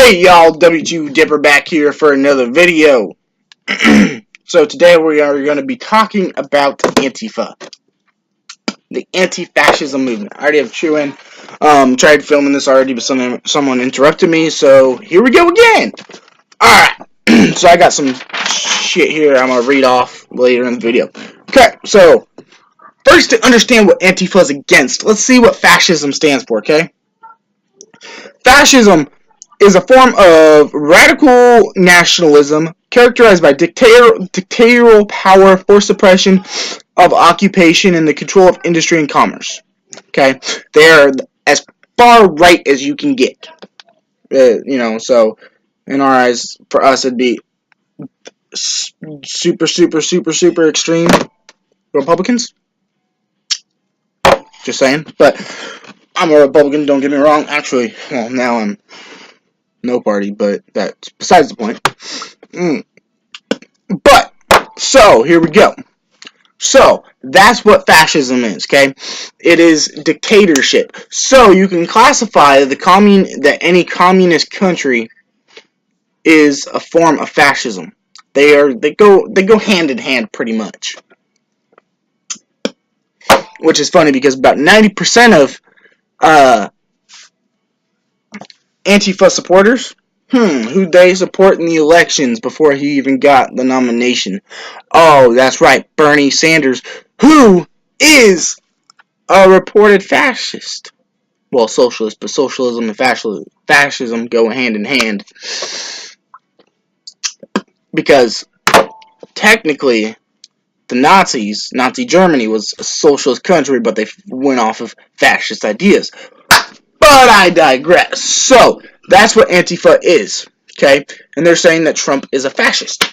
Hey y'all, W2 Dipper back here for another video. So today we are going to be talking about Antifa, the anti-fascism movement. I already have chewing. Tried filming this already, but someone interrupted me, so here we go again. Alright, so I got some shit here I'm going to read off later in the video. Okay, so first to understand what Antifa is against, let's see what fascism stands for, okay? Fascism is a form of radical nationalism characterized by dictatorial power, forced suppression of occupation, and the control of industry and commerce. Okay, they are as far right as you can get. So in our eyes, for us, it'd be super extreme Republicans. Just saying, but I'm a Republican. Don't get me wrong. Actually, well, now I'm no party, but that's besides the point. But, so, here we go. So, that's what fascism is, okay? It is dictatorship. So, you can classify that any communist country is a form of fascism. They go hand in hand pretty much. Which is funny because about 90% of Antifa supporters, who they support in the elections before he even got the nomination. Oh, that's right, Bernie Sanders, who is a reported fascist. Well, socialist, but socialism and fascism go hand in hand. Because technically, the Nazi Germany was a socialist country, but they went off of fascist ideas. But I digress. So, that's what Antifa is, okay? And they're saying that Trump is a fascist.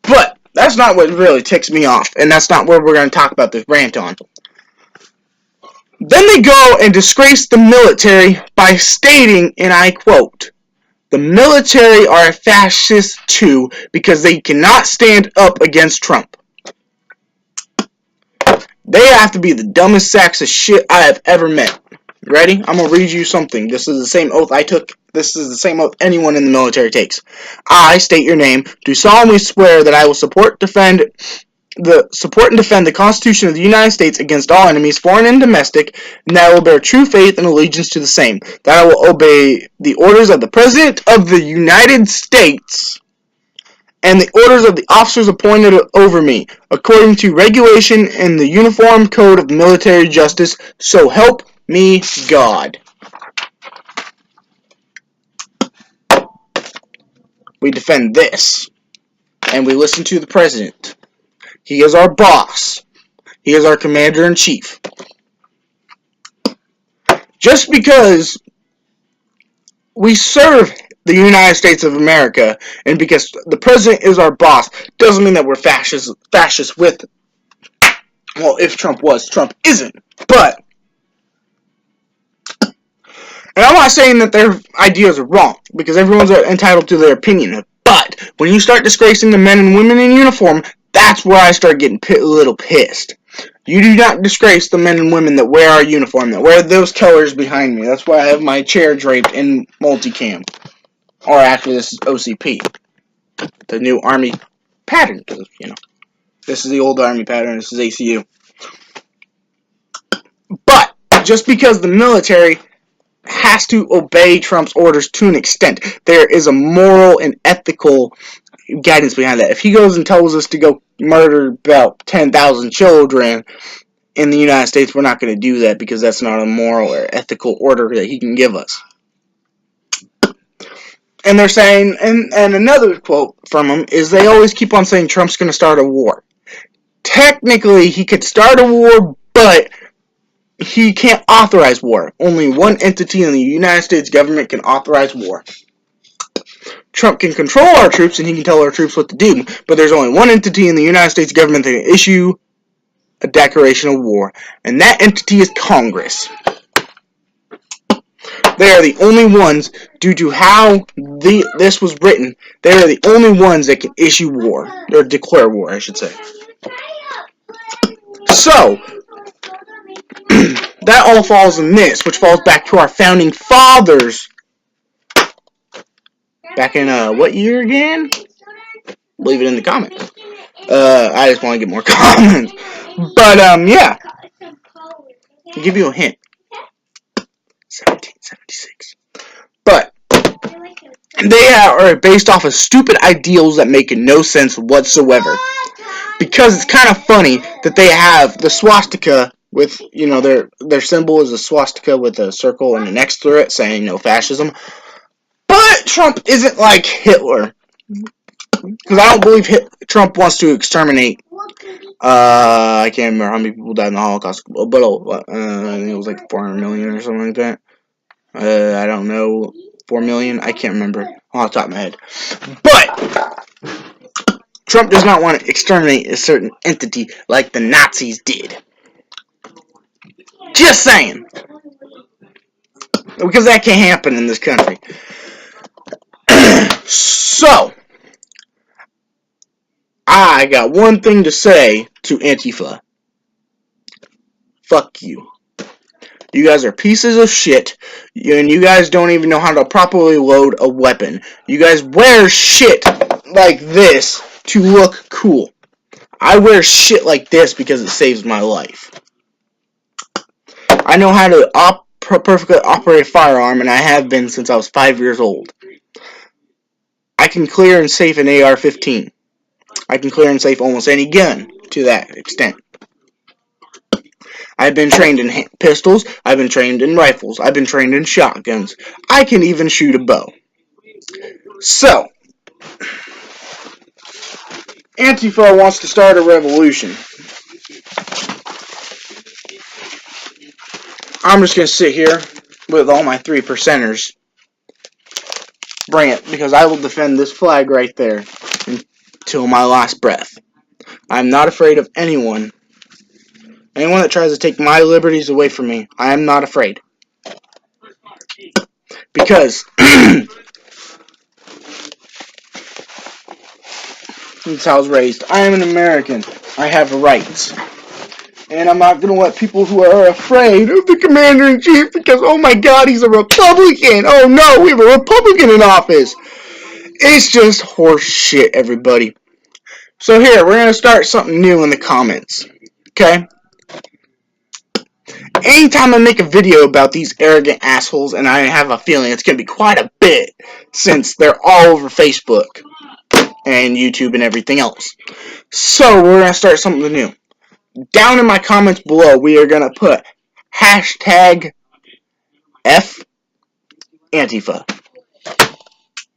But that's not what really ticks me off, and that's not where we're going to talk about this rant on. Then they go and disgrace the military by stating, and I quote, "The military are fascists too because they cannot stand up against Trump." They have to be the dumbest sacks of shit I have ever met. Ready? I'm going to read you something. This is the same oath I took. This is the same oath anyone in the military takes. I state your name. Do solemnly swear that I will support and defend the Constitution of the United States against all enemies, foreign and domestic, and that I will bear true faith and allegiance to the same. That I will obey the orders of the President of the United States and the orders of the officers appointed over me, according to regulation in the Uniform Code of Military Justice, so help me God. We defend this, and we listen to the President. He is our boss. He is our commander-in-chief. Just because we serve the United States of America, and because the President is our boss, doesn't mean that we're fascist with, well, if Trump was. Trump isn't, but, and I'm not saying that their ideas are wrong, because everyone's entitled to their opinion, but when you start disgracing the men and women in uniform, that's where I start getting a little pissed. You do not disgrace the men and women that wear our uniform, that wear those colors behind me. That's why I have my chair draped in multicam. Or actually, this is OCP. The new Army pattern, because, this is the old Army pattern, this is ACU. But, just because the military has to obey Trump's orders to an extent, there is a moral and ethical guidance behind that. If he goes and tells us to go murder about 10,000 children in the United States, we're not going to do that because that's not a moral or ethical order that he can give us. And they're saying, and another quote from them is they always keep on saying Trump's going to start a war. Technically, he could start a war, but he can't authorize war. Only one entity in the United States government can authorize war. Trump can control our troops and he can tell our troops what to do, but there's only one entity in the United States government that can issue a declaration of war, and that entity is Congress. They are the only ones, due to how this was written, they are the only ones that can issue war, or declare war, I should say. So, that all falls in this, which falls back to our founding fathers Back in what year again? Leave it in the comments. I just want to get more comments. But yeah. I'll give you a hint. 1776. But they are based off of stupid ideals that make no sense whatsoever. Because it's kind of funny that they have the swastika with, you know, their symbol is a swastika with a circle and an X through it saying no fascism. But Trump isn't like Hitler. Because I don't believe Trump wants to exterminate. I can't remember how many people died in the Holocaust, but I think it was like 400 million or something like that. I don't know, 4 million. I can't remember off the top of my head. But Trump does not want to exterminate a certain entity like the Nazis did. Just saying, because that can't happen in this country. So, I got one thing to say to Antifa. Fuck you. You guys are pieces of shit, and you guys don't even know how to properly load a weapon. You guys wear shit like this to look cool. I wear shit like this because it saves my life. I know how to perfectly operate a firearm, and I have been since I was 5 years old. I can clear and safe an AR-15. I can clear and safe almost any gun to that extent. I've been trained in pistols, I've been trained in rifles, I've been trained in shotguns. I can even shoot a bow. So, Antifa wants to start a revolution. I'm just going to sit here with all my 3%ers. Bring it, because I will defend this flag right there until my last breath. I'm not afraid of anyone. Anyone that tries to take my liberties away from me, I am not afraid. Because that's how I was raised. I am an American. I have rights. And I'm not going to let people who are afraid of the commander-in-chief because, oh my god, he's a Republican. Oh no, we have a Republican in office. It's just horse shit, everybody. So here, we're going to start something new in the comments. Okay? Anytime I make a video about these arrogant assholes, and I have a feeling it's going to be quite a bit, since they're all over Facebook and YouTube and everything else. So, we're going to start something new. Down in my comments below, we are going to put hashtag F Antifa.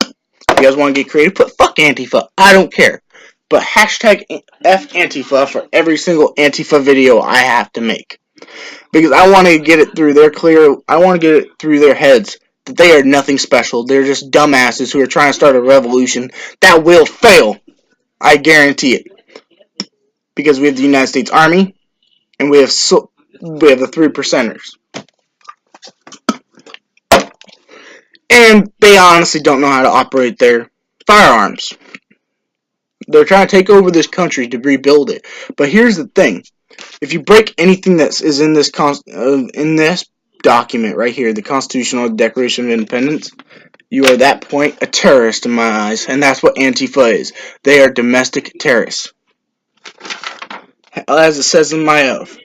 If you guys want to get creative, put fuck Antifa. I don't care. But hashtag F Antifa for every single Antifa video I have to make. Because I want to get it through I want to get it through their heads that they are nothing special. They're just dumbasses who are trying to start a revolution that will fail. I guarantee it. Because we have the United States Army, and we have the 3%ers. And they honestly don't know how to operate their firearms. They're trying to take over this country to rebuild it. But here's the thing. If you break anything that is in this document right here, the Constitutional Declaration of Independence, you are at that point a terrorist in my eyes. And that's what Antifa is. They are domestic terrorists. As it says in my oath,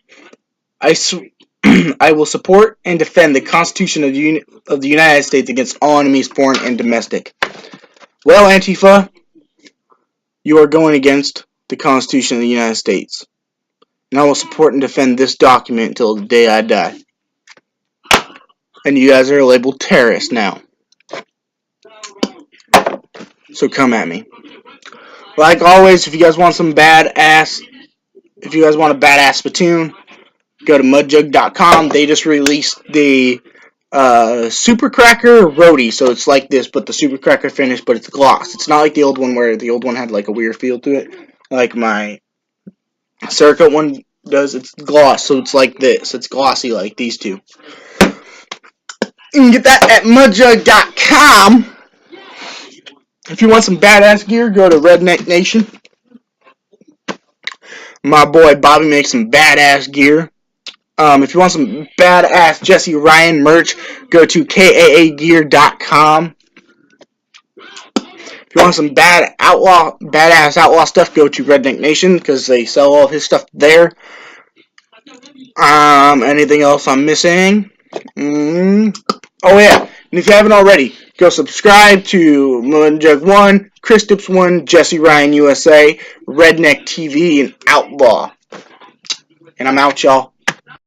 I will support and defend the Constitution of the United States against all enemies, foreign and domestic. Well, Antifa, you are going against the Constitution of the United States. And I will support and defend this document until the day I die. And you guys are labeled terrorists now. So come at me. Like always, if you guys want a badass spittoon, go to mudjug.com. They just released the Super Cracker Roadie, so it's like this, but the Super Cracker finish, but it's gloss. It's not like the old one where the old one had like a weird feel to it, like my Circuit one does. It's gloss, so it's like this. It's glossy like these two. You can get that at mudjug.com. If you want some badass gear, go to Redneck Nation. My boy Bobby makes some badass gear. If you want some badass Jesse Ryan merch, go to KAAgear.com. you want some badass outlaw stuff, go to Redneck Nation because they sell all of his stuff there. Anything else I'm missing? Oh yeah, and if you haven't already, go subscribe to Jug1, Chris Dips1, Jesse Ryan USA, Redneck TV, and Outlaw. And I'm out, y'all.